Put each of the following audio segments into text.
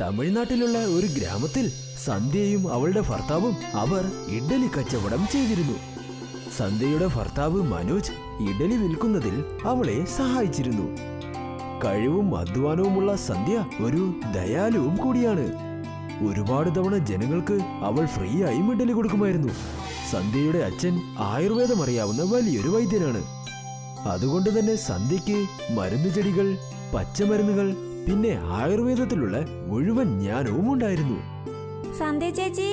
തമിഴ്നാട്ടിലുള്ള ഒരു ഗ്രാമത്തിൽ സന്ധ്യയും അവളുടെ ഭർത്താവും അവർ ഇഡ്ഡലി കച്ചവടം ചെയ്തിരുന്നു. സന്ധ്യയുടെ ഭർത്താവ് മനോജ് ഇഡ്ഡലി വിൽക്കുന്നതിൽ അവളെ സഹായിച്ചിരുന്നു. കഴിവും അധ്വാനവുമുള്ള സന്ധ്യ ഒരു ദയാലുവും കൂടിയാണ്. ഒരുപാട് തവണ ജനങ്ങൾക്ക് അവൾ ഫ്രീ ആയി ഇഡ്ഡലി കൊടുക്കുമായിരുന്നു. സന്ധ്യയുടെ അച്ഛൻ ആയുർവേദം അറിയാവുന്ന വലിയൊരു വൈദ്യനാണ്. അതുകൊണ്ട് തന്നെ സന്ധ്യയ്ക്ക് മരുന്ന് ചെടികൾ, പച്ചമരുന്നുകൾ, പിന്നെ ആയുർവേദത്തിലുള്ള മുഴുവൻ ജ്ഞാനവും ഉണ്ടായിരുന്നു. സന്ധ്യ ചേച്ചി,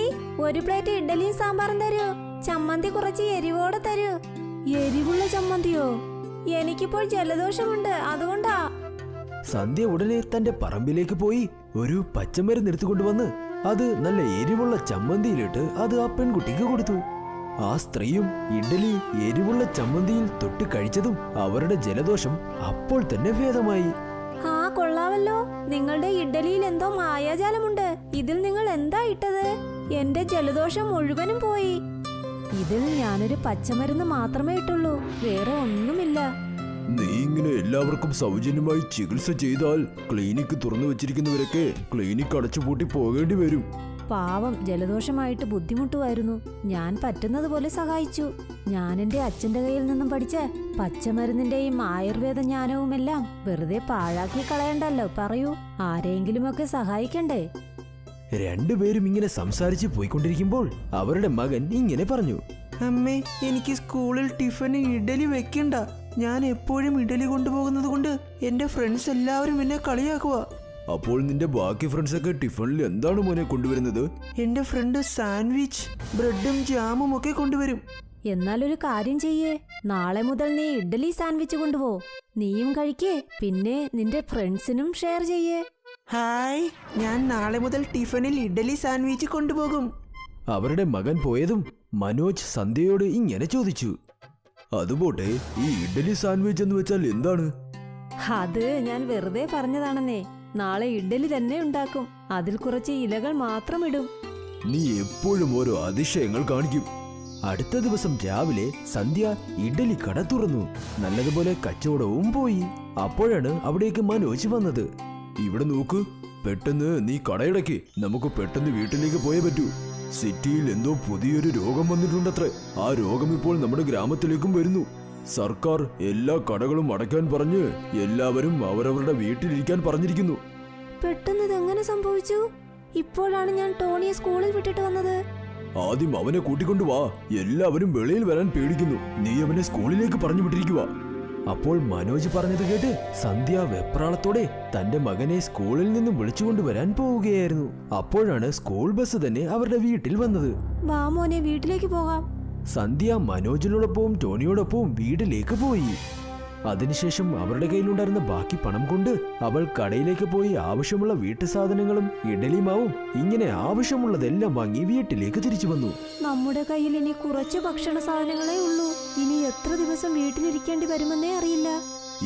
ഒരു പ്ലേറ്റ് ഇഡ്ഡലിയും സാമ്പാറും തരൂ. ചമ്മന്തി കുറച്ച് എരിവോടെ തരൂ. എരിവുള്ള ചമ്മന്തിയോ? എനിക്കിപ്പോൾ ജലദോഷമുണ്ട്, അതുകൊണ്ടാ. സന്ധ്യ ഉടനെ തന്റെ പറമ്പിലേക്ക് പോയി ഒരു പച്ചമരുന്ന് എടുത്തുകൊണ്ടുവന്ന് അത് നല്ല എരിവുള്ള ചമ്മന്തിയിലിട്ട് അത് ആ പെൺകുട്ടിക്ക് കൊടുത്തു. ആ സ്ത്രീയും ഇഡ്ഡലി എരിവുള്ള ചമ്മന്തിയിൽ തൊട്ട് കഴിച്ചതും അവരുടെ ജലദോഷം അപ്പോൾ തന്നെ ഭേദമായി. ആ കൊള്ളാവല്ലോ, നിങ്ങളുടെ ഇഡ്ഡലിയിൽ എന്തോ മായാജാലമുണ്ട്. ഇതിൽ നിങ്ങൾ എന്താ ഇട്ടത്? എന്റെ ജലദോഷം മുഴുവനും പോയി. ഇതിൽ ഞാനൊരു പച്ചമരുന്ന് മാത്രമേ ഇട്ടുള്ളൂ, വേറെ ഒന്നുമില്ല. നീ ഇങ്ങനെ എല്ലാവർക്കും സൗജന്യമായി ചികിത്സ ചെയ്താൽ ക്ലിനിക്ക് തുറന്നു വെച്ചിരിക്കുന്നവരൊക്കെ ക്ലിനിക്ക് അടച്ചുപൂട്ടി പോകേണ്ടി വരും. പാവം, ജലദോഷമായിട്ട് ബുദ്ധിമുട്ടുമായിരുന്നു. ഞാൻ പറ്റുന്നത് പോലെ സഹായിച്ചു. ഞാൻ എന്റെ അച്ഛന്റെ കയ്യിൽ നിന്നും പഠിച്ച പച്ചമരുന്നിന്റെയും ആയുർവേദ ജ്ഞാനവുമെല്ലാം വെറുതെ പാഴാക്കി കളയണ്ടല്ലോ. പറയൂ, ആരെങ്കിലുമൊക്കെ സഹായിക്കണ്ടേ? രണ്ടുപേരും ഇങ്ങനെ സംസാരിച്ച് പോയിക്കൊണ്ടിരിക്കുമ്പോൾ അവരുടെ മകൻ ഇങ്ങനെ പറഞ്ഞു. അമ്മേ, എനിക്ക് സ്കൂളിൽ ടിഫിന് ഇഡലി വെക്കണ്ട. ഞാൻ എപ്പോഴും ഇഡലി കൊണ്ടുപോകുന്നത് കൊണ്ട് എന്റെ ഫ്രണ്ട്സ് എല്ലാവരും എന്നെ കളിയാക്കുക. അപ്പോൾ നിന്റെ ബാക്കി ഫ്രണ്ട്സൊക്കെ ടിഫിനിൽ എന്താണ് മോനെ കൊണ്ടുവരുന്നത്? എന്റെ ഫ്രണ്ട് സാൻഡ്വിച്ച്, ബ്രെഡും ജാമും ഒക്കെ കൊണ്ടുവരും. എന്നാലൊരു കാര്യം ചെയ്യേ, നാളെ മുതൽ നീ ഇഡ്ഡലി സാൻഡ്വിച്ച് കൊണ്ടുപോ. നീയും കഴിക്കേ, പിന്നെ നിന്റെ ഫ്രണ്ട്സിനും ഷെയർ ചെയ്യേ. ഹായ്, ഞാൻ നാളെ മുതൽ ടിഫിനിൽ ഇഡലി സാൻഡ്വിച്ച് കൊണ്ടുപോകും. അവരുടെ മകൻ പോയതും മനോജ് സന്ധ്യയോട് ഇങ്ങനെ ചോദിച്ചു. അതുപോട്ടെ, ഈ ഇഡ്ഡലി സാൻഡ്വിച്ച് എന്ന് വെച്ചാൽ എന്താണ്? അത് ഞാൻ വെറുതെ പറഞ്ഞതാണെന്നേ. നാളെ ഇഡ്ഡലി തന്നെ ഉണ്ടാക്കും. അതിൽ കുറച്ച് ഇലകൾ മാത്രം ഇടും. നീ എപ്പോഴും ഓരോ അതിശയങ്ങൾ കാണിക്കും. അടുത്ത ദിവസം രാവിലെ സന്ധ്യ ഇഡ്ഡലി കട തുറന്നു. നല്ലതുപോലെ കച്ചവടവും പോയി. അപ്പോഴാണ് അവിടേക്ക് മനോജ് വന്നത്. ഇവിടെ നോക്ക്, പെട്ടെന്ന് നീ കടയടക്കി, നമുക്ക് പെട്ടെന്ന് വീട്ടിലേക്ക് പോയേ പറ്റൂ. സിറ്റിയിൽ എന്തോ പുതിയൊരു രോഗം വന്നിട്ടുണ്ടത്രേ. ആ രോഗം ഇപ്പോൾ നമ്മുടെ ഗ്രാമത്തിലേക്കും വരുന്നു. സർക്കാർ എല്ലാ കടകളും അടയ്ക്കാൻ പറഞ്ഞ് എല്ലാവരും അവരവരുടെ വീട്ടിലിരിക്കാൻ പറഞ്ഞിരിക്കുന്നു. പെട്ടെന്ന് ഇതെങ്ങനെ സംഭവിച്ചു? ഇപ്പോഴാണ് ഞാൻ ടോണിയെ സ്കൂളിൽ വിട്ടിട്ട് വന്നത്. ആദ്യം അവനെ കൂട്ടിക്കൊണ്ടുവാ. എല്ലാവരും വെളിയിൽ വരാൻ പേടിക്കുന്നു. നീ അവനെ സ്കൂളിലേക്ക് പറഞ്ഞു വിട്ടിരിക്കുക. അപ്പോൾ മനോജ് പറഞ്ഞത് കേട്ട് സന്ധ്യ വെപ്രാളത്തോടെ തന്റെ മകനെ സ്കൂളിൽ നിന്നും വിളിച്ചുകൊണ്ടുവരാൻ പോവുകയായിരുന്നു. അപ്പോഴാണ് സ്കൂൾ ബസ് തന്നെ അവരുടെ വീട്ടിൽ വന്നത്. വാ മോനെ, വീട്ടിലേക്ക് പോകാം. സന്ധ്യ മനോജിനോടൊപ്പവും ടോണിയോടൊപ്പവും വീട്ടിലേക്ക് പോയി. അതിനുശേഷം അവരുടെ കയ്യിലുണ്ടായിരുന്ന ബാക്കി പണം കൊണ്ട് അവൾ കടയിലേക്ക് പോയി ആവശ്യമുള്ള വീട്ടു സാധനങ്ങളും ഇഡലി മാവും ഇങ്ങനെ ആവശ്യമുള്ളതെല്ലാം വാങ്ങി വീട്ടിലേക്ക് തിരിച്ചു വന്നു. നമ്മുടെ കയ്യിൽ ഇനി കുറച്ച് ഭക്ഷണ സാധനങ്ങളേ ഉള്ളൂ. ഇനി എത്ര ദിവസം വീട്ടിലിരിക്കേണ്ടി വരുമെന്നേ അറിയില്ല.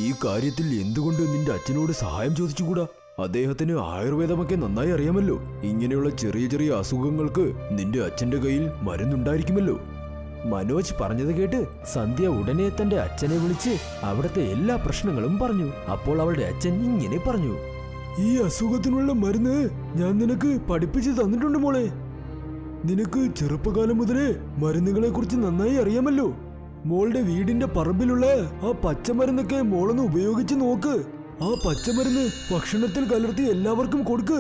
ഈ കാര്യത്തിൽ എന്തുകൊണ്ട് നിന്റെ അച്ഛനോട് സഹായം ചോദിച്ചുകൂടാ? അദ്ദേഹത്തിന് ആയുർവേദമൊക്കെ നന്നായി അറിയാമല്ലോ. ഇങ്ങനെയുള്ള ചെറിയ ചെറിയ അസുഖങ്ങൾക്ക് നിന്റെ അച്ഛന്റെ കയ്യിൽ മരുന്നുണ്ടായിരിക്കുമല്ലോ. മനോജ് പറഞ്ഞത് കേട്ട് സന്ധ്യ ഉടനെ തന്റെ അച്ഛനെ വിളിച്ച് അവിടുത്തെ എല്ലാ പ്രശ്നങ്ങളും പറഞ്ഞു. അപ്പോൾ അവളുടെ അച്ഛൻ ഇങ്ങനെ പറഞ്ഞു. ഈ അസുഖത്തിനുള്ള മരുന്ന് ഞാൻ നിനക്ക് പഠിപ്പിച്ചു തന്നിട്ടുണ്ട് മോളെ. നിനക്ക് ചെറുപ്പകാലം മുതലേ മരുന്നുകളെ കുറിച്ച് നന്നായി അറിയാമല്ലോ. മോളുടെ വീടിന്റെ പറമ്പിലുള്ള ആ പച്ചമരുന്നൊക്കെ മോളൊന്ന് ഉപയോഗിച്ച് നോക്ക്. ആ പച്ചമരുന്ന് ഭക്ഷണത്തിൽ കലർത്തി എല്ലാവർക്കും കൊടുക്ക്.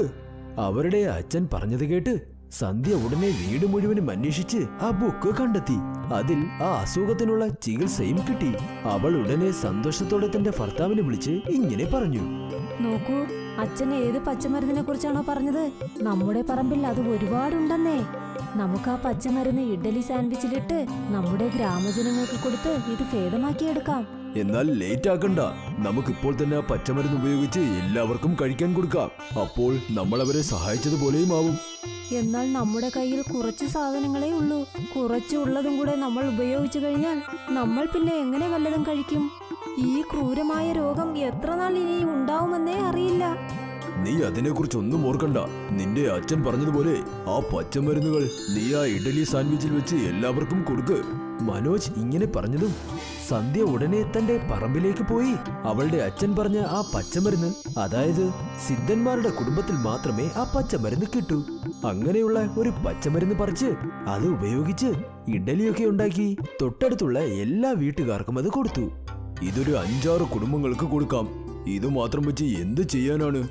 അവരുടെ അച്ഛൻ പറഞ്ഞത് കേട്ട് സന്ധ്യ ഉടനെ വീട് മുഴുവനും അന്വേഷിച്ച് ആ ബുക്ക് കണ്ടെത്തി. അതിൽ ആ അസുഖത്തിനുള്ള ചികിത്സയും കിട്ടി. അവൾ ഉടനെ സന്തോഷത്തോടെ തന്റെ ഭർത്താവിനെ വിളിച്ച് ഇങ്ങനെ പറഞ്ഞു. നോക്കൂ, അച്ഛൻ ഏത് പച്ചമരുന്നിനെ കുറിച്ചാണോ പറഞ്ഞത്? നമ്മുടെ പറമ്പിൽ അത് ഒരുപാടുണ്ടെന്നേ. നമുക്ക് ആ പച്ചമരുന്ന് ഇഡ്ഡലി സാൻഡ്വിച്ചിലിട്ട് നമ്മുടെ ഗ്രാമജനങ്ങൾക്ക് കൊടുത്ത് ഇത് ഭേദമാക്കിയെടുക്കാം. എന്നാൽ ലേറ്റ് ആക്കണ്ട. നമുക്കിപ്പോൾ തന്നെ ആ പച്ചമരുന്ന് ഉപയോഗിച്ച് എല്ലാവർക്കും കഴിക്കാൻ കൊടുക്കാം. അപ്പോൾ നമ്മൾ അവരെ സഹായിച്ചതുപോലെയും ആവും. എന്നാൽ നമ്മുടെ കയ്യിൽ കുറച്ച് സാധനങ്ങളേ ഉള്ളൂ. കുറച്ചുള്ളതും കൂടെ നമ്മൾ ഉപയോഗിച്ചു കഴിഞ്ഞാൽ നമ്മൾ പിന്നെ എങ്ങനെ വല്ലതും കഴിക്കും? ഈ ക്രൂരമായ രോഗം എത്ര നാൾ ഇനി ഉണ്ടാവുമെന്നേ അറിയില്ല. നീ അതിനെക്കുറിച്ചൊന്നും ഓർക്കണ്ട. നിന്റെ അച്ഛൻ പറഞ്ഞതുപോലെ ആ പച്ചമരുന്നുകൾ നീ ആ ഇഡലി സാൻഡ്വിച്ചിൽ വെച്ച് എല്ലാവർക്കും കൊടുക്ക്. മനോജ് ഇങ്ങനെ പറഞ്ഞതും സന്ധ്യ ഉടനെ തന്റെ പറമ്പിലേക്ക് പോയി അവളുടെ അച്ഛൻ പറഞ്ഞ ആ പച്ചമരുന്ന്, അതായത് സിദ്ധന്മാരുടെ കുടുംബത്തിൽ മാത്രമേ ആ പച്ചമരുന്ന് കിട്ടൂ, അങ്ങനെയുള്ള ഒരു പച്ചമരുന്ന് പറിച്ച് അത് ഉപയോഗിച്ച് ഇഡലിയൊക്കെ ഉണ്ടാക്കി തൊട്ടടുത്തുള്ള എല്ലാ വീട്ടുകാർക്കും അത് കൊടുത്തു. ഇതൊരു 5-6 കുടുംബങ്ങൾക്ക് കൊടുക്കാം. ഇത് മാത്രം വെച്ച് എന്ത് ചെയ്യാനാണ്?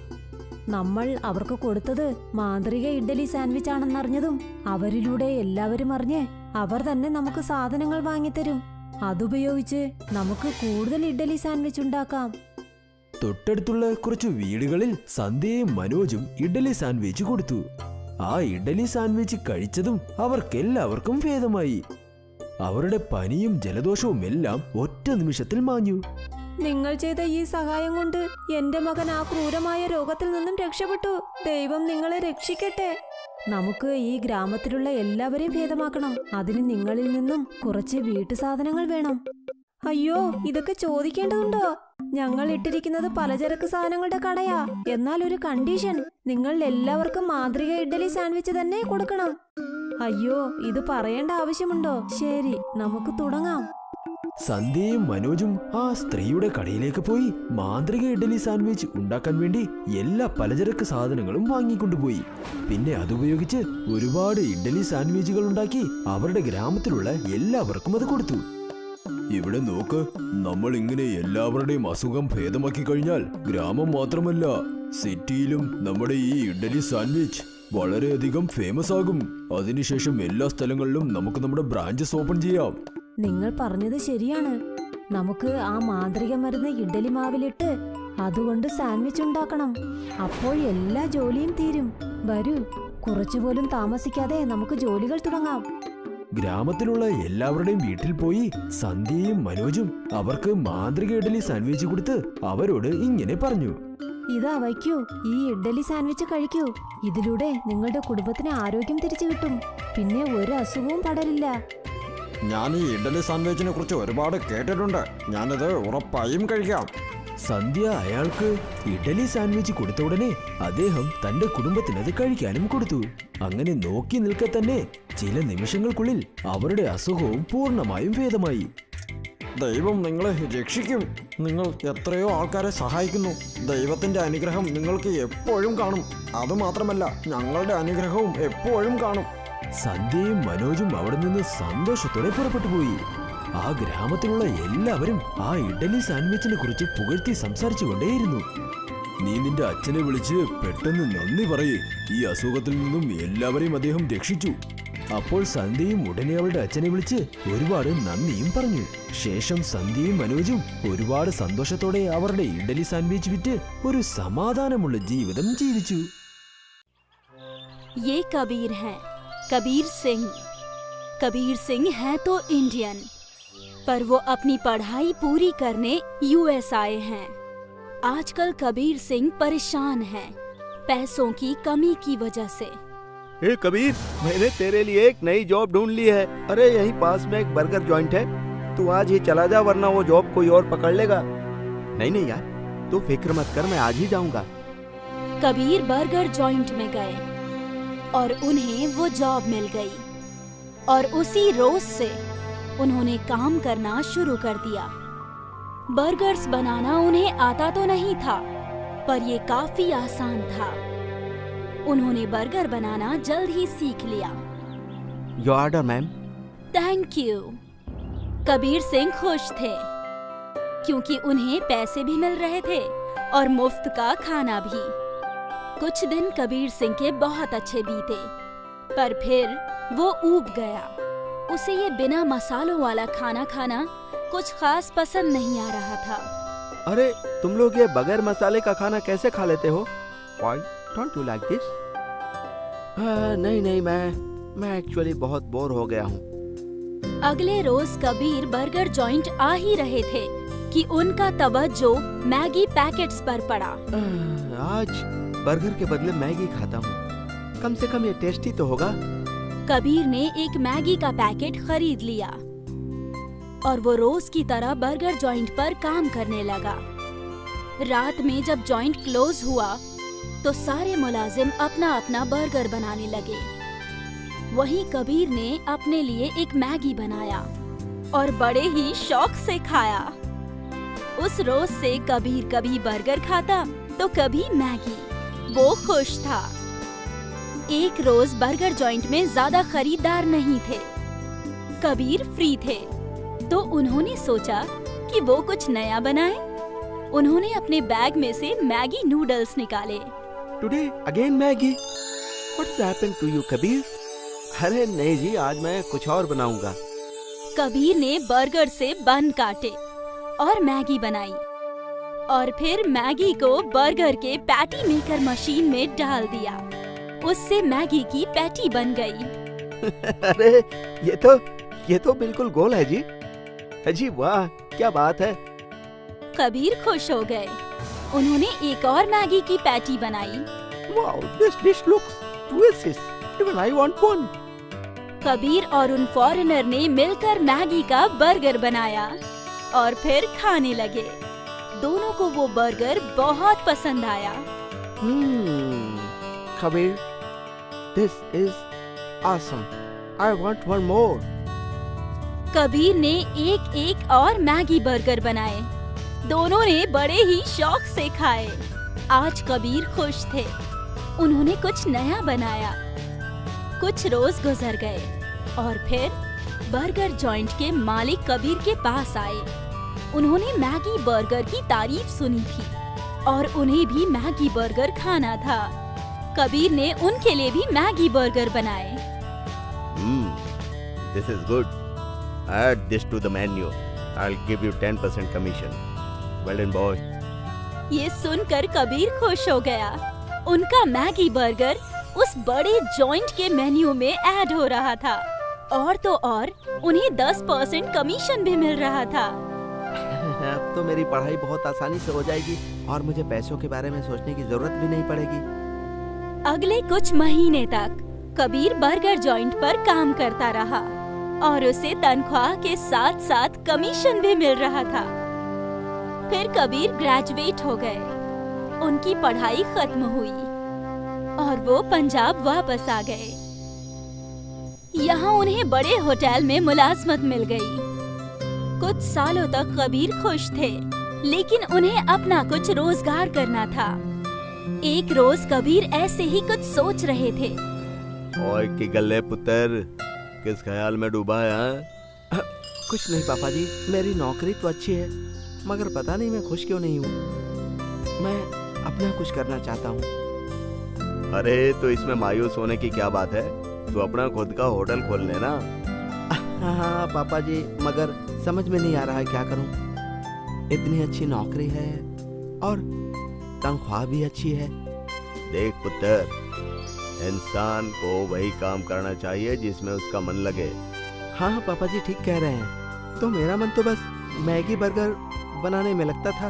നമ്മൾ അവർക്ക് കൊടുത്തത് മാന്ത്രിക ഇഡ്ഡലി സാൻഡ്വിച്ച് ആണെന്നറിഞ്ഞതും അവരിലൂടെ എല്ലാവരും അറിഞ്ഞ് അവർ തന്നെ നമുക്ക് സാധനങ്ങൾ വാങ്ങിത്തരും. അതുപയോഗിച്ച് നമുക്ക് കൂടുതൽ ഇഡ്ഡലി സാൻഡ്വിച്ച് ഉണ്ടാക്കാം. തൊട്ടടുത്തുള്ള കുറച്ചു വീടുകളിൽ സന്ധ്യയും മനോജും ഇഡ്ഡലി സാൻഡ്വിച്ച് കൊടുത്തു. ആ ഇഡ്ഡലി സാൻഡ്വിച്ച് കഴിച്ചതും അവർക്കെല്ലാവർക്കും ഭേദമായി. അവരുടെ പനിയും ജലദോഷവും എല്ലാം ഒറ്റ നിമിഷത്തിൽ മാഞ്ഞു. നിങ്ങൾ ചെയ്ത ഈ സഹായം കൊണ്ട് എന്റെ മകൻ ആ ക്രൂരമായ രോഗത്തിൽ നിന്നും രക്ഷപ്പെട്ടു. ദൈവം നിങ്ങളെ രക്ഷിക്കട്ടെ. നമുക്ക് ഈ ഗ്രാമത്തിലുള്ള എല്ലാവരെയും ഭേദമാക്കണം. അതിന് നിങ്ങളിൽ നിന്നും കുറച്ച് വീട്ടു സാധനങ്ങൾ വേണം. അയ്യോ, ഇതൊക്കെ ചോദിക്കേണ്ടതുണ്ടോ? ഞങ്ങൾ ഇട്ടിരിക്കുന്നത് പലചരക്ക് സാധനങ്ങളുടെ കടയാ. എന്നാൽ ഒരു കണ്ടീഷൻ, നിങ്ങൾ എല്ലാവർക്കും മാന്ത്രിക ഇഡ്ഡലി സാൻഡ്വിച്ച് തന്നെ കൊടുക്കണം. അയ്യോ, ഇത് പറയേണ്ട ആവശ്യമുണ്ടോ? ശരി, നമുക്ക് തുടങ്ങാം. സന്ധ്യയും മനോജും ആ സ്ത്രീയുടെ കടയിലേക്ക് പോയി മാന്ത്രിക ഇഡ്ഡലി സാൻഡ്വിച്ച് ഉണ്ടാക്കാൻ വേണ്ടി എല്ലാ പലചരക്ക് സാധനങ്ങളും വാങ്ങിക്കൊണ്ടുപോയി. പിന്നെ അതുപയോഗിച്ച് ഒരുപാട് ഇഡ്ഡലി സാൻഡ്വിച്ചുകൾ ഉണ്ടാക്കി അവരുടെ ഗ്രാമത്തിലുള്ള എല്ലാവർക്കും അത് കൊടുത്തു. ഇവിടെ നോക്ക്, നമ്മൾ ഇങ്ങനെ എല്ലാവരുടെയും അസുഖം ഭേദമാക്കി കഴിഞ്ഞാൽ ഗ്രാമം മാത്രമല്ല, സിറ്റിയിലും നമ്മുടെ ഈ ഇഡ്ഡലി സാൻഡ്വിച്ച് വളരെയധികം ഫേമസ് ആകും. അതിനുശേഷം എല്ലാ സ്ഥലങ്ങളിലും നമുക്ക് നമ്മുടെ ബ്രാഞ്ചസ് ഓപ്പൺ ചെയ്യാം. നിങ്ങൾ പറഞ്ഞത് ശരിയാണ്. നമുക്ക് ആ മാന്ത്രിക മരുന്ന് ഇഡ്ഡലി മാവിലിട്ട് അതുകൊണ്ട് സാൻഡ്വിച്ച് ഉണ്ടാക്കണം. അപ്പോൾ എല്ലാ ജോലിയും തീരും. വരൂ, കുറച്ചുപോലും താമസിക്കാതെ നമുക്ക് ജോലികൾ തുടങ്ങാം. ഗ്രാമത്തിലുള്ള എല്ലാവരുടെയും വീട്ടിൽ പോയി സന്ധ്യയും മനോജും അവർക്ക് മാന്ത്രിക ഇഡ്ഡലി സാൻഡ്വിച്ച് കൊടുത്ത് അവരോട് ഇങ്ങനെ പറഞ്ഞു: ഇതാ വയ്ക്കൂ, ഈ ഇഡ്ഡലി സാൻഡ്വിച്ച് കഴിക്കൂ. ഇതിലൂടെ നിങ്ങളുടെ കുടുംബത്തിന് ആരോഗ്യം തിരിച്ചു കിട്ടും. പിന്നെ ഒരു അസുഖവും പടരില്ല. ഞാൻ ഈ ഇഡ്ഡലി സാൻഡ്വിച്ചിനെ കുറിച്ച് ഒരുപാട് കേട്ടിട്ടുണ്ട്. ഞാനത് ഉറപ്പായും കഴിക്കാം. സന്ധ്യ അയാൾക്ക് ഇഡ്ഡലി സാൻഡ്വിച്ച് കൊടുത്ത ഉടനെ അദ്ദേഹം തന്റെ കുടുംബത്തിനത് കഴിക്കാനും കൊടുത്തു. അങ്ങനെ നോക്കി നിൽക്കെ തന്നെ ചില നിമിഷങ്ങൾക്കുള്ളിൽ അവരുടെ അസുഖവും പൂർണ്ണമായും ഭേദമായി. ദൈവം നിങ്ങളെ രക്ഷിക്കും. നിങ്ങൾ എത്രയോ ആൾക്കാരെ സഹായിക്കുന്നു. ദൈവത്തിന്റെ അനുഗ്രഹം നിങ്ങൾക്ക് എപ്പോഴും കാണും. അതുമാത്രമല്ല, ഞങ്ങളുടെ അനുഗ്രഹവും എപ്പോഴും കാണും. സന്ധ്യയും മനോജും അവിടെ നിന്ന് സന്തോഷത്തോടെ പുറപ്പെട്ടു പോയി. ആ ഗ്രാമത്തിലുള്ള എല്ലാവരും ആ ഇഡ്ഡലി സാൻഡ്വിച്ചിനെ കുറിച്ച് പുകഴ്ത്തി സംസാരിച്ചുകൊണ്ടേയിരുന്നു. നീ നിന്റെ അച്ഛനെ വിളിച്ച് പെട്ടെന്ന് നന്ദി പറയേ. ഈ അസുഖത്തിൽ നിന്നും എല്ലാവരെയും അദ്ദേഹം രക്ഷിച്ചു. അപ്പോൾ സന്ധ്യയും ഉടനെ അവളുടെ അച്ഛനെ വിളിച്ച് ഒരുപാട് നന്ദിയും പറഞ്ഞു. ശേഷം സന്ധ്യയും മനോജും ഒരുപാട് സന്തോഷത്തോടെ അവരുടെ ഇഡ്ഡലി സാൻഡ്വിച്ച് വിറ്റ് ഒരു സമാധാനമുള്ള ജീവിതം ജീവിച്ചു. ये कबीर हैं, कबीर सिंह। कबीर सिंह हैं तो इंडियन, पर वो अपनी पढ़ाई पूरी करने यूएस आए हैं। आजकल कबीर सिंह परेशान हैं, पैसों की कमी की वजह से। हे कबीर, मैंने तेरे लिए एक नई जॉब ढूंढ ली है। अरे यहीं पास में एक बर्गर जॉइंट है, तू आज ही चला जा, वरना वो जॉब कोई और पकड़ लेगा। नहीं नहीं यार, तू फिक्र मत कर, मैं आज ही जाऊंगा। कबीर बर्गर जॉइंट में गए और उन्हें वो जॉब मिल गई और उसी रोज से उन्होंने काम करना शुरू कर दिया। बर्गर्स बनाना उन्हें आता तो नहीं था, पर ये काफी आसान था। उन्होंने बर्गर बनाना जल्द ही सीख लिया। Your order ma'am. Thank you. Kabir Singh खुश थे क्योंकि उन्हें पैसे भी मिल रहे थे और मुफ्त का खाना भी। कुछ दिन कबीर सिंह के बहुत अच्छे बीते, पर फिर वो ऊब गया। उसे ये बिना मसालों वाला खाना खाना कुछ खास पसंद नहीं आ रहा था। अरे तुम लोग ये बगैर मसाले का खाना कैसे खा लेते हो? Why don't you like this? नहीं नहीं, मैं एक्चुअली बहुत बोर हो गया हूँ। अगले रोज कबीर बर्गर जॉइंट आ ही रहे थे कि उनका तवज्जो मैगी पैकेट्स पर पड़ा। आज बर्गर के बदले मैगी खाता हूँ, कम से कम ये टेस्टी तो होगा। कबीर ने एक मैगी का पैकेट खरीद लिया और वो रोज की तरह बर्गर जॉइंट पर काम करने लगा। रात में जब जॉइंट क्लोज हुआ तो सारे मुलाजिम अपना अपना बर्गर बनाने लगे। वहीं कबीर ने अपने लिए एक मैगी बनाया और बड़े ही शौक से खाया। उस रोज से कबीर कभी बर्गर खाता तो कभी मैगी। वो खुश था। एक रोज बर्गर जॉइंट में ज्यादा खरीदार नहीं थे। कबीर फ्री थे, तो उन्होंने सोचा कि वो कुछ नया बनाए। उन्होंने अपने बैग में से मैगी नूडल्स निकाले। Today again Maggi. What's happened to you Kabir? अरे नहीं जी, आज मैं कुछ और बनाऊंगा। कबीर ने बर्गर से बन काटे और मैगी बनाई और फिर मैगी को बर्गर के पैटी मेकर मशीन में डाल दिया। उससे मैगी की पैटी बन गई। अरे ये तो बिल्कुल गोल है जी। जी वाह, क्या बात है। कबीर खुश हो गए। उन्होंने एक और मैगी की पैटी बनाई। Wow, this dish looks delicious. Even I want one. Kabir और उन फॉरेनर ने मिलकर मैगी का बर्गर बनाया और फिर खाने लगे। दोनों को वो बर्गर बहुत पसंद आया। Kabir, this is awesome. I want one more. Kabir ने एक एक और मैगी बर्गर बनाए। दोनों ने बड़े ही शौक से खाए। आज कबीर खुश थे। उन्होंने कुछ नया बनाया। कुछ रोज गुजर गए और फिर बर्गर जॉइंट के मालिक कबीर के पास आए। उन्होंने मैगी बर्गर की तारीफ सुनी थी और उन्हें भी मैगी बर्गर खाना था। कबीर ने उनके लिए भी मैगी बर्गर बनाए। This is good. Add this to the menu. I'll give you 10% commission. Well done, boy. ये सुनकर कबीर खुश हो गया। उनका मैगी बर्गर उस बड़े जॉइंट के मेन्यू में ऐड हो रहा था और तो और उन्हें 10% कमीशन भी मिल रहा था। अब तो मेरी पढ़ाई बहुत आसानी से हो जाएगी और मुझे पैसों के बारे में सोचने की जरूरत भी नहीं पड़ेगी। अगले कुछ महीने तक कबीर बर्गर जॉइंट पर काम करता रहा और उसे तनख्वाह के साथ साथ कमीशन भी मिल रहा था। फिर कबीर ग्रेजुएट हो गए। उनकी पढ़ाई खत्म हुई और वो पंजाब वापस आ गए। यहाँ उन्हें बड़े होटल में मुलाजमत मिल गई। कुछ सालों तक कबीर खुश थे, लेकिन उन्हें अपना कुछ रोजगार करना था। एक रोज कबीर ऐसे ही कुछ सोच रहे थे। ओए की गल्ले पुत्र, किस ख्याल में डूबा है? हाँ? कुछ नहीं पापा जी, मेरी नौकरी तो अच्छी है, मगर पता नहीं मैं खुश क्यों नहीं हूँ। मैं अपना कुछ करना चाहता हूँ। अरे तो इसमें मायूस होने की क्या बात है? तू अपना खुद का होटल खोल लेना। हाँ पापा जी, मगर समझ में नहीं आ रहा है क्या करूँ। इतनी अच्छी नौकरी है और तनख्वाह भी अच्छी है। देख पुत्र, इंसान को वही काम करना चाहिए जिसमें उसका मन लगे। हाँ पापा जी ठीक कह रहे हैं। तो मेरा मन तो बस मैगी बर्गर बनाने में लगता था।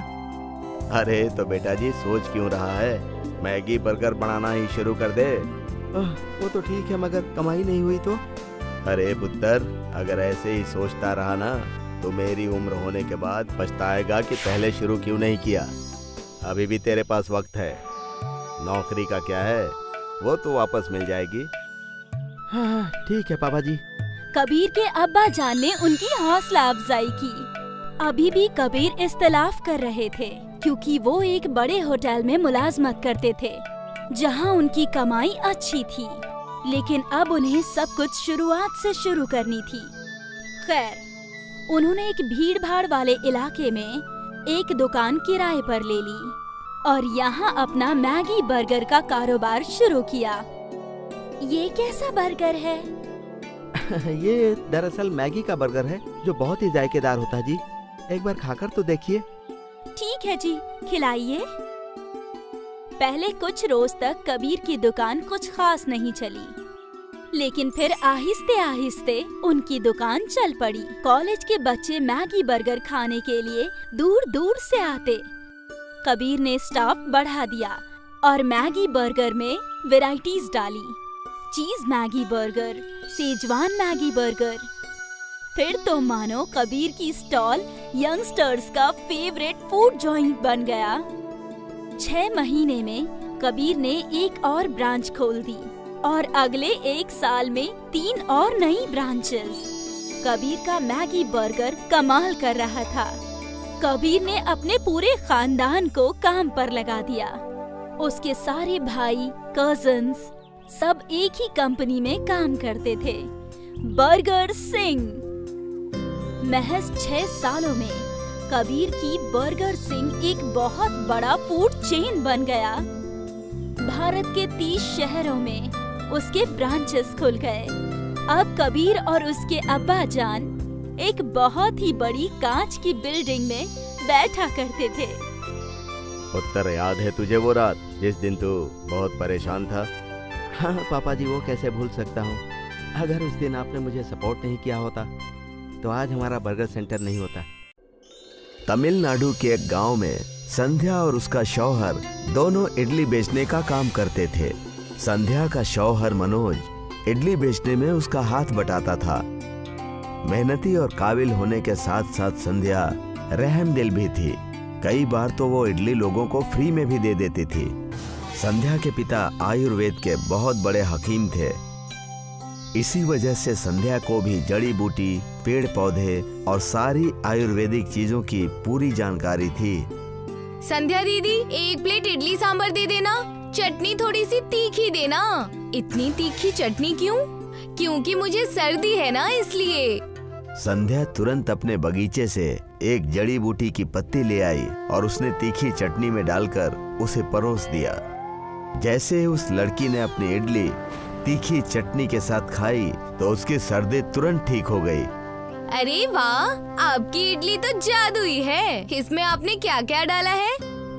अरे तो बेटा जी सोच क्यों रहा है? मैगी बर्गर बनाना ही शुरू कर दे। वो तो ठीक है, मगर कमाई नहीं हुई तो? अरे पुत्र, अगर ऐसे ही सोचता रहा ना तो मेरी उम्र होने के बाद पछताएगा कि पहले शुरू क्यों नहीं किया। अभी भी तेरे पास वक्त है। नौकरी का क्या है, वो तो वापस मिल जाएगी। हाँ ठीक है पापा जी। कबीर के अब्बा जान ने उनकी हौसला अफजाई की। अभी भी कबीर इख्तिलाफ कर रहे थे क्योंकि वो एक बड़े होटल में मुलाजमत करते थे जहां उनकी कमाई अच्छी थी, लेकिन अब उन्हें सब कुछ शुरुआत से शुरू करनी थी। खैर, उन्होंने एक भीड़ भाड़ वाले इलाके में एक दुकान किराए पर ले ली और यहाँ अपना मैगी बर्गर का कारोबार शुरू किया। ये कैसा बर्गर है? ये दरअसल मैगी का बर्गर है जो बहुत ही जायकेदार होता है जी। एक बार खाकर तो देखिए। ठीक है जी, खिलाइए। पहले कुछ रोज तक कबीर की दुकान कुछ खास नहीं चली, लेकिन फिर आहिस्ते आहिस्ते उनकी दुकान चल पड़ी। कॉलेज के बच्चे मैगी बर्गर खाने के लिए दूर दूर से आते। कबीर ने स्टाफ बढ़ा दिया और मैगी बर्गर में वैरायटीज डाली। चीज Maggi burger, Schezwan Maggi burger. फिर तो मानो कबीर की स्टॉल यंगस्टर्स का फेवरेट फूड जॉइंट बन गया। 6 महीने में कबीर ने एक और ब्रांच खोल दी और अगले 1 साल में 3 और नई ब्रांचेस। कबीर का मैगी बर्गर कमाल कर रहा था। कबीर ने अपने पूरे खानदान को काम पर लगा दिया। उसके सारे भाई, कजिन्स सब एक ही कंपनी में काम करते थे, बर्गर सिंह। महज 6 सालों में कबीर की बर्गर सिंह एक बहुत बड़ा फूड चेन बन गया। भारत के 30 शहरों में उसके ब्रांचेस खुल गए। अब कबीर और उसके अब्बा जान एक बहुत ही बड़ी कांच की बिल्डिंग में बैठा करते थे। उत्तर, याद है तुझे वो रात जिस दिन तू बहुत परेशान था? हाँ पापा जी, वो कैसे भूल सकता हूँ। अगर उस दिन आपने मुझे सपोर्ट नहीं किया होता तो आज हमारा बर्गर सेंटर नहीं होता। तमिलनाडु के एक गांव में संध्या और उसका शौहर दोनों इडली बेचने का काम करते थे। संध्या का शौहर मनोज इडली बेचने में उसका हाथ बटाता था। मेहनती और काबिल होने के साथ साथ संध्या रहमदिल भी थी। कई बार तो वो इडली लोगों को फ्री में भी दे देती थी। संध्या के पिता आयुर्वेद के बहुत बड़े हकीम थे। इसी वजह से संध्या को भी जड़ी बूटी, पेड़ पौधे और सारी आयुर्वेदिक चीजों की पूरी जानकारी थी। संध्या दीदी, 1 प्लेट इडली सांभर दे देना, चटनी थोड़ी सी तीखी देना। इतनी तीखी चटनी क्यों? क्योंकि मुझे सर्दी है ना, इसलिए। संध्या तुरंत अपने बगीचे से एक जड़ी बूटी की पत्ती ले आई और उसने तीखी चटनी में डालकर उसे परोस दिया। जैसे ही उस लड़की ने अपनी इडली तीखी चटनी के साथ खाई तो उसकी सर्दी तुरंत ठीक हो गई। अरे वाह, आपकी इडली तो जादुई है। इसमें आपने क्या क्या डाला है?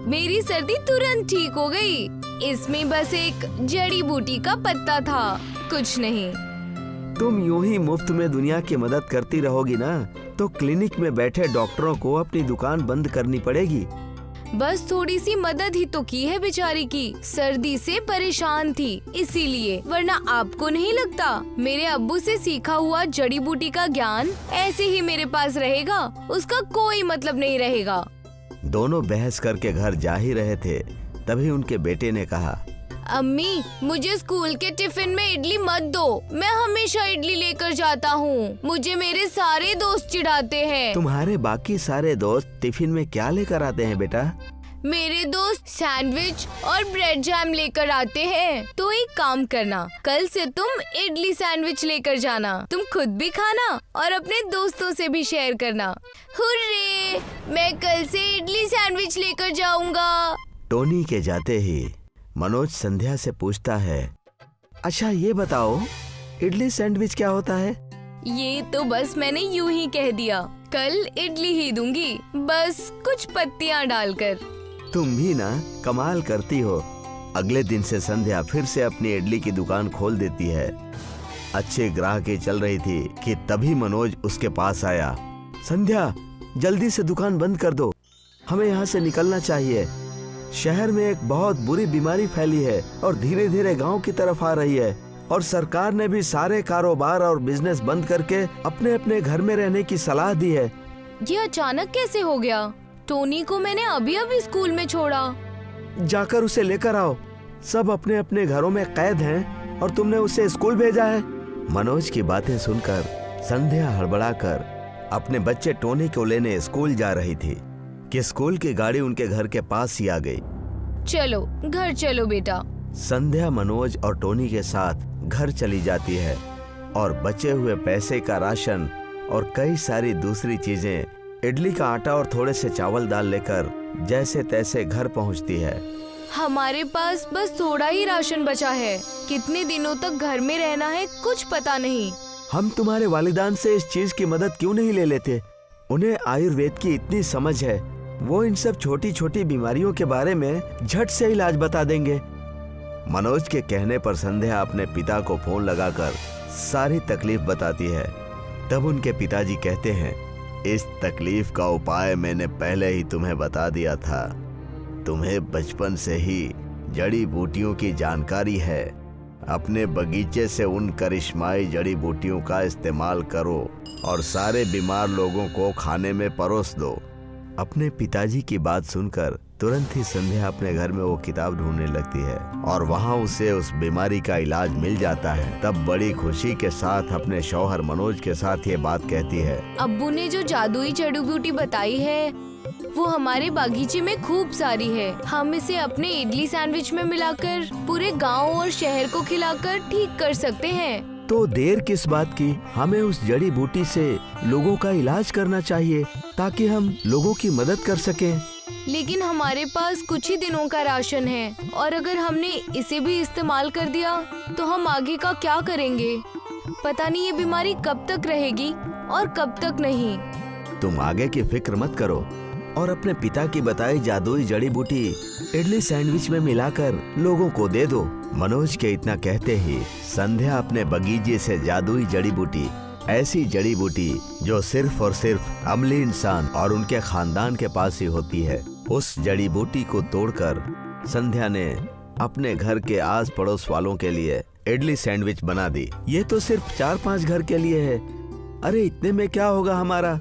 मेरी सर्दी तुरंत ठीक हो गई। इसमें बस एक जड़ी बूटी का पत्ता था, कुछ नहीं। तुम यूं ही मुफ्त में दुनिया की मदद करती रहोगी ना तो क्लिनिक में बैठे डॉक्टरों को अपनी दुकान बंद करनी पड़ेगी। बस थोड़ी सी मदद ही तो की है बेचारी की। सर्दी से परेशान थी इसीलिए, वरना आपको नहीं लगता मेरे अब्बू से सीखा हुआ जड़ी बूटी का ज्ञान ऐसे ही मेरे पास रहेगा? उसका कोई मतलब नहीं रहेगा। दोनों बहस करके घर जा ही रहे थे, तभी उनके बेटे ने कहा, अम्मी, मुझे स्कूल के टिफिन में इडली मत दो। मैं हमेशा इडली लेकर जाता हूँ। मुझे मेरे सारे दोस्त चिढ़ाते हैं। तुम्हारे बाकी सारे दोस्त टिफिन में क्या लेकर आते हैं बेटा? मेरे दोस्त सैंडविच और ब्रेड जैम लेकर आते हैं। तो एक काम करना, कल से तुम इडली सैंडविच लेकर जाना। तुम खुद भी खाना और अपने दोस्तों से भी शेयर करना। हुर्रे! मैं कल से इडली सैंडविच लेकर जाऊंगा। टोनी के जाते ही मनोज संध्या से पूछता है, अच्छा ये बताओ, इडली सैंडविच क्या होता है? ये तो बस मैंने यूं ही कह दिया। कल इडली ही दूंगी, बस कुछ पत्तियां डालकर। तुम भी ना कमाल करती हो। अगले दिन से संध्या फिर से अपनी इडली की दुकान खोल देती है। अच्छे ग्राहकें चल रही थी कि तभी मनोज उसके पास आया। संध्या, जल्दी से दुकान बंद कर दो, हमें यहाँ से निकलना चाहिए। शहर में एक बहुत बुरी बीमारी फैली है और धीरे धीरे गांव की तरफ आ रही है और सरकार ने भी सारे कारोबार और बिजनेस बंद करके अपने अपने घर में रहने की सलाह दी है। ये अचानक कैसे हो गया? टोनी को मैंने अभी अभी स्कूल में छोड़ा। जाकर उसे लेकर आओ। सब अपने अपने घरों में कैद हैं और तुमने उसे स्कूल भेजा है। मनोज की बातें सुनकर संध्या हड़बड़ाकर अपने बच्चे टोनी को लेने स्कूल जा रही थी कि स्कूल की गाड़ी उनके घर के पास ही आ गई। चलो घर चलो बेटा। संध्या मनोज और टोनी के साथ घर चली जाती है और बचे हुए पैसे का राशन और कई सारी दूसरी चीजें, इडली का आटा और थोड़े से चावल दाल लेकर जैसे तैसे घर पहुंचती है। हमारे पास बस थोड़ा ही राशन बचा है। कितने दिनों तक घर में रहना है कुछ पता नहीं। हम तुम्हारे वालिदान से इस चीज की मदद क्यों नहीं ले लेते? उन्हें आयुर्वेद की इतनी समझ है, वो इन सब छोटी छोटी बीमारियों के बारे में झट से इलाज बता देंगे। मनोज के कहने पर संध्या अपने पिता को फोन लगाकर सारी तकलीफ बताती है। तब उनके पिताजी कहते हैं, इस तकलीफ का उपाय मैंने पहले ही तुम्हें बता दिया था। तुम्हें बचपन से ही जड़ी बूटियों की जानकारी है। अपने बगीचे से उन करिश्माई जड़ी बूटियों का इस्तेमाल करो और सारे बीमार लोगों को खाने में परोस दो। अपने पिताजी की बात सुनकर तुरंत ही संध्या अपने घर में वो किताब ढूंढने लगती है और वहाँ उसे उस बीमारी का इलाज मिल जाता है। तब बड़ी खुशी के साथ अपने शौहर मनोज के साथ ये बात कहती है। अब्बू ने जो जादुई जड़ी बूटी बताई है वो हमारे बागीचे में खूब सारी है। हम इसे अपने इडली सैंडविच में मिलाकर पूरे गांव और शहर को खिलाकर ठीक कर सकते हैं। तो देर किस बात की, हमें उस जड़ी बूटी से लोगों का इलाज करना चाहिए ताकि हम लोगों की मदद कर सकें। लेकिन हमारे पास कुछ ही दिनों का राशन है और अगर हमने इसे भी इस्तेमाल कर दिया तो हम आगे का क्या करेंगे? पता नहीं ये बीमारी कब तक रहेगी और कब तक नहीं। तुम आगे की फिक्र मत करो और अपने पिता की बताई जादुई जड़ी बूटी इडली सैंडविच में मिलाकर लोगों को दे दो। मनोज के इतना कहते ही संध्या अपने बगीचे से जादुई जड़ी बूटी, ऐसी जड़ी बूटी जो सिर्फ और सिर्फ अमली इंसान और उनके खानदान के पास ही होती है, उस जड़ी बूटी को तोड़कर संध्या ने अपने घर के आस पड़ोस वालों के लिए इडली सैंडविच बना दी। ये तो सिर्फ 4-5 घर के लिए है। अरे इतने में क्या होगा हमारा?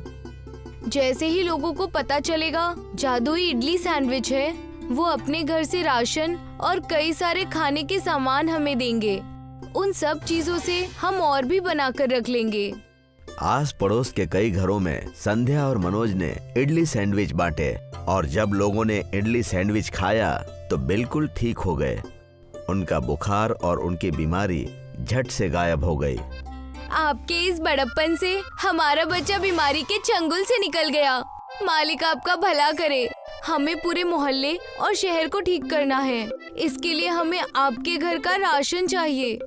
जैसे ही लोगों को पता चलेगा जादुई इडली सैंडविच है, वो अपने घर से राशन और कई सारे खाने के सामान हमें देंगे। उन सब चीजों से हम और भी बनाकर रख लेंगे। आस पड़ोस के कई घरों में संध्या और मनोज ने इडली सैंडविच बांटे और जब लोगों ने इडली सैंडविच खाया तो बिल्कुल ठीक हो गए। उनका बुखार और उनकी बीमारी झट से गायब हो गई। आपके इस बड़प्पन से हमारा बच्चा बीमारी के चंगुल से निकल गया। मालिक आपका भला करे। हमें पूरे मोहल्ले और शहर को ठीक करना है। इसके लिए हमें आपके घर का राशन चाहिए।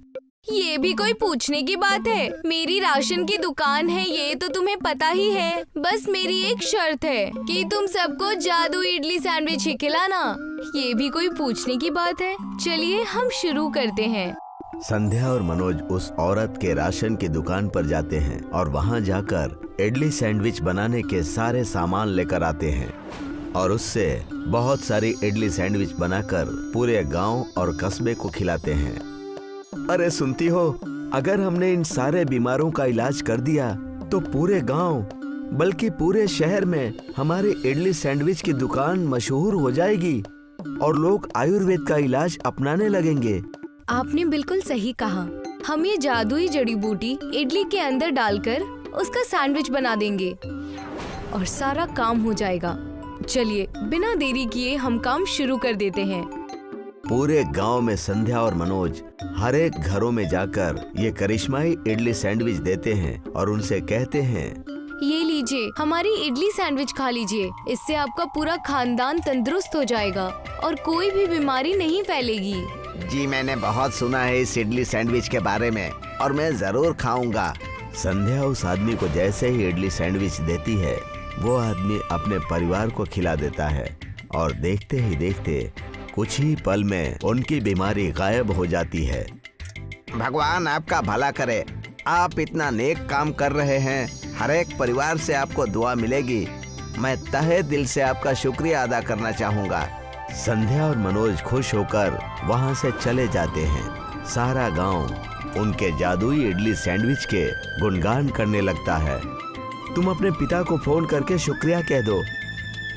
ये भी कोई पूछने की बात है? मेरी राशन की दुकान है, ये तो तुम्हें पता ही है। बस मेरी एक शर्त है कि तुम सबको जादू इडली सैंडविच ही खिलाना। ये भी कोई पूछने की बात है? चलिए हम शुरू करते हैं। संध्या और मनोज उस औरत के राशन की दुकान पर जाते हैं और वहां जाकर इडली सैंडविच बनाने के सारे सामान लेकर आते हैं और उससे बहुत सारी इडली सैंडविच बनाकर पूरे गांव और कस्बे को खिलाते हैं। अरे सुनती हो, अगर हमने इन सारे बीमारों का इलाज कर दिया तो पूरे गांव बल्कि पूरे शहर में हमारी इडली सैंडविच की दुकान मशहूर हो जाएगी और लोग आयुर्वेद का इलाज अपनाने लगेंगे। आपने बिल्कुल सही कहा। हम ये जादुई जड़ी बूटी इडली के अंदर डालकर उसका सैंडविच बना देंगे और सारा काम हो जाएगा। चलिए बिना देरी किए हम काम शुरू कर देते हैं। पूरे गांव में संध्या और मनोज हर एक घरों में जाकर ये करिश्माई इडली सैंडविच देते हैं और उनसे कहते हैं, ये लीजिए हमारी इडली सैंडविच खा लीजिए। इससे आपका पूरा खानदान तंदुरुस्त हो जाएगा और कोई भी बीमारी नहीं फैलेगी। जी मैंने बहुत सुना है इस इडली सैंडविच के बारे में और मैं जरूर खाऊंगा। संध्या उस आदमी को जैसे ही इडली सैंडविच देती है, वो आदमी अपने परिवार को खिला देता है और देखते ही देखते कुछ ही पल में उनकी बीमारी गायब हो जाती है। भगवान आपका भला करे। आप इतना नेक काम कर रहे हैं। हर एक परिवार से आपको दुआ मिलेगी। मैं तहे दिल से आपका शुक्रिया अदा करना चाहूँगा। संध्या और मनोज खुश होकर वहाँ से चले जाते हैं। सारा गांव उनके जादुई इडली सैंडविच के गुणगान करने लगता है। तुम अपने पिता को फोन करके शुक्रिया कह दो,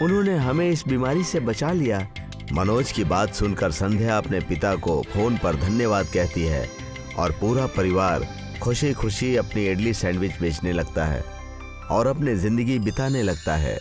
उन्होंने हमें इस बीमारी से बचा लिया। मनोज की बात सुनकर संध्या अपने पिता को फोन पर धन्यवाद कहती है और पूरा परिवार खुशी खुशी अपनी इडली सैंडविच बेचने लगता है और अपनी जिंदगी बिताने लगता है।